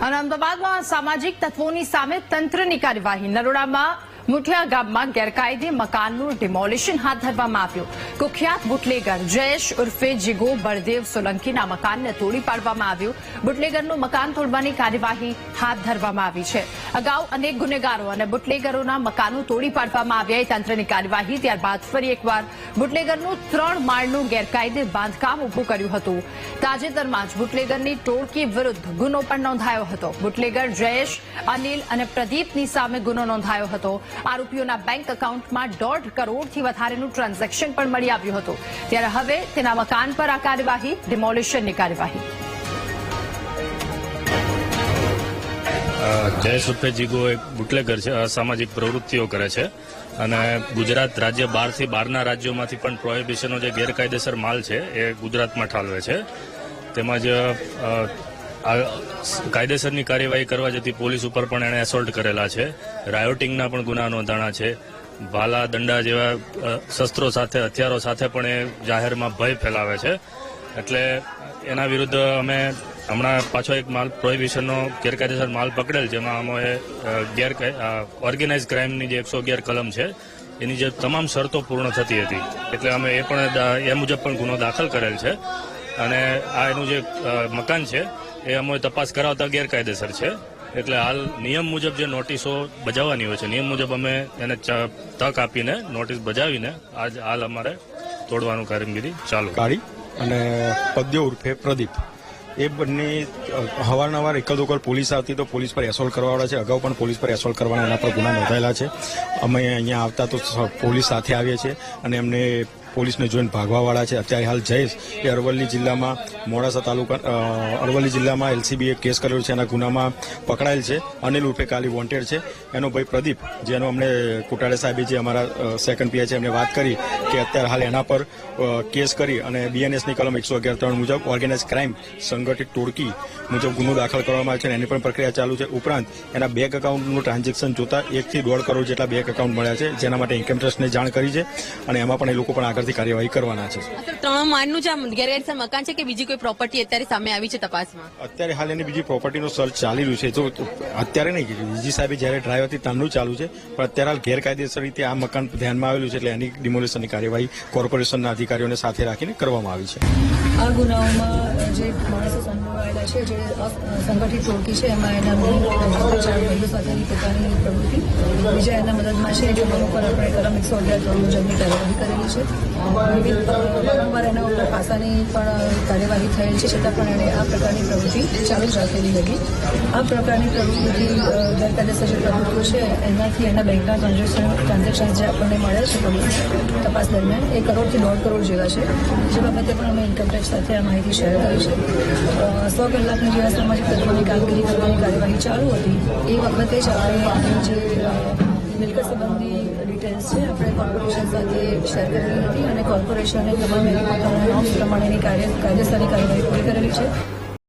અને અમદાવાદમાં સામાજિક તત્વોની સામે તંત્રની કાર્યવાહી. નરોડામાં મુઠિયા ગામમાં ગેરકાયદે મકાનનું ડિમોલિશન હાથ ધરવામાં આવ્યું. કુખ્યાત બુટલેગર જયેશ ઉર્ફે જીગો બળદેવ સોલંકીના મકાનને તોડી પાડવામાં આવ્યું. બુટલેગરનું મકાન તોડવાની કાર્યવાહી હાથ ધરવામાં આવી છે. અગાઉ અનેક ગુનેગારો અને બુટલેગરોના મકાનો તોડી પાડવામાં આવ્યા. તંત્રની કાર્યવાહી ત્યારબાદ ફરી એકવાર બુટલેગરનું 3 માળનું ગેરકાયદે બાંધકામ ઉભું કર્યું હતું. તાજેતરમાં જ બુટલેગરની ટોળકી વિરુદ્ધ ગુનો પણ નોંધાયો હતો. બુટલેગર જયેશ, અનિલ અને પ્રદીપની સામે ગુનો નોંધાયો હતો. આરોપીઓના બેંક એકાઉન્ટમાં 1.5 કરોડથી વધારેનું ટ્રાન્ઝેક્શન પણ મળી આવ્યું હતું. ત્યારે હવે તેના મકાન પર આ કાર્યવાહી, ડિમોલિશનની કાર્યવાહી. જયેશ ઉર્ફે જીગો એક બુટલેગર છે, અસામાજિક પ્રવૃત્તિઓ કરે છે અને ગુજરાત રાજ્ય બહારથી બહારના રાજ્યોમાંથી પણ પ્રોહિબિશનનો જે ગેરકાયદેસર માલ છે એ ગુજરાતમાં ઠાલવે છે. તેમજ કાયદેસરની કાર્યવાહી કરવા જતી પોલીસ ઉપર પણ એણે એસોલ્ટ કરેલા છે. રાયોટિંગના પણ ગુના નોંધાણા છે. ભાલા, દંડા જેવા શસ્ત્રો સાથે, હથિયારો સાથે પણ એ જાહેરમાં ભય ફેલાવે છે. એટલે એના વિરુદ્ધ અમે હમણાં પાછો એક માલ પ્રોહિબિશનનો ગેરકાયદેસર માલ પકડેલ, જેમાં અમે ઓર્ગેનાઇઝ ક્રાઇમની જે 111 કલમ છે એની જે તમામ શરતો પૂર્ણ થતી હતી. એટલે અમે એ પણ એ મુજબ પણ ગુનો દાખલ કરેલ છે. અને આ એનું જે મકાન છે એ અમે તપાસ કરાવતા ગેરકાયદેસર છે. એટલે હાલ નિયમ મુજબ જે નોટિસો બજાવવાની હોય છે, નિયમ મુજબ અમે એને તક આપીને નોટિસ બજાવીને આજ હાલ અમારે તોડવાનું કામગીરી ચાલુ. કાળી અને પદ્યો ઉર્ફે પ્રદીપ, એ બંને અવારનવાર એકલ પોલીસ આવતી તો પોલીસ પર એસોલ્ટ કરવાવાળા છે. અગાઉ પણ પોલીસ પર એસોલ્ટ કરવાના એના પર ગુના નોંધાયેલા છે. અમે અહીંયા આવતા તો પોલીસ સાથે આવીએ છીએ અને એમને પોલીસને જોઈને ભાગવાવાળા છે. અત્યારે હાલ જયેશ એ અરવલ્લી જિલ્લામાં મોડાસા તાલુકા અરવલ્લી જિલ્લામાં એલસીબીએ કેસ કરેલો છે, એના ગુનામાં પકડાયેલ છે. અનિલ ઉર્ફે કાલી વોન્ટેડ છે. એનો ભાઈ પ્રદીપ, જેનો અમને કોટાડે સાહેબે જે અમારા સેકન્ડ પીઆઈ છે એમને વાત કરી કે અત્યારે હાલ એના પર કેસ કરી અને બીએનએસની કલમ 111(3) મુજબ ઓર્ગેનાઇઝ ક્રાઇમ સંગઠિત ટોળકી મુજબ ગુનો દાખલ કરવામાં આવે છે અને એની પણ પ્રક્રિયા ચાલુ છે. ઉપરાંત એના બેંક એકાઉન્ટનું ટ્રાન્ઝેક્શન જોતા 1 થી 1.5 કરોડ જેટલા બેંક એકાઉન્ટ મળ્યા છે, જેના માટે ઇન્કમ ટેક્સને જાણ કરી છે અને એમાં પણ એ લોકો પણ આગળથી કાર્યવાહી કરવાના છે. 3 માળનું જે ગેરકાયદેસર મકાન છે કે બીજી કોઈ પ્રોપર્ટી અત્યારે સામે આવી છે તપાસમાં? અત્યારે હાલ એની બીજી પ્રોપર્ટીનો સર્ચ ચાલી રહ્યું છે. જો અત્યારે નહીં, ડીજી સાહેબે જયારે ડ્રાઈવ હતી ત્યારનું ચાલુ છે, પણ અત્યારે હાલ ગેરકાયદેસર રીતે આ મકાન ધ્યાનમાં આવેલું છે એટલે એની ડિમોલિશનની કાર્યવાહી કોર્પોરેશનના અધિકારીઓને સાથે રાખીને કરવામાં આવી છે. આ ગુનાઓમાં જે માણસો સંડોવાયેલા છે, જે સંગઠિત ટોળકી છે, એમાં એના 4 ભાઈઓ સાથેની પોતાની પ્રવૃત્તિ, બીજા એના મદદમાં છે. જે ગુનો પર આપણે કલમ 111 મુજબની કાર્યવાહી કરેલી છે. વારંવાર એના ઉપર પાસાની પણ કાર્યવાહી થયેલ છે, છતાં પણ એણે આ પ્રકારની પ્રવૃત્તિ ચાલુ જ રાખેલી હતી. આ પ્રકારની પ્રવૃત્તિથી ગેરકાયદેસર જે પ્રવૃત્તિઓ છે એનાથી એના બેંકના ટ્રાન્ઝેક્શન જે આપણને મળે છે પોલીસ તપાસ દરમિયાન 1 કરોડથી 1.5 કરોડ જેવા છે. જે બાબતે પણ અમે ઇન્કમટેક્સ સાથે આ માહિતી શેર કરી છે. 100 કલાકની જે સામાજિક તત્વોની કામગીરી કરવાની કાર્યવાહી ચાલુ હતી એ વખતે જ આપણે જે મિલકત સંબંધી ડિટેલ્સ છે આપણે કોર્પોરેશન સાથે શેર કરેલી હતી અને કોર્પોરેશને તમામ એની પોતાના નોર્મ્સ પ્રમાણેની કાયદેસરની કાર્યવાહી પૂરી કરેલી છે.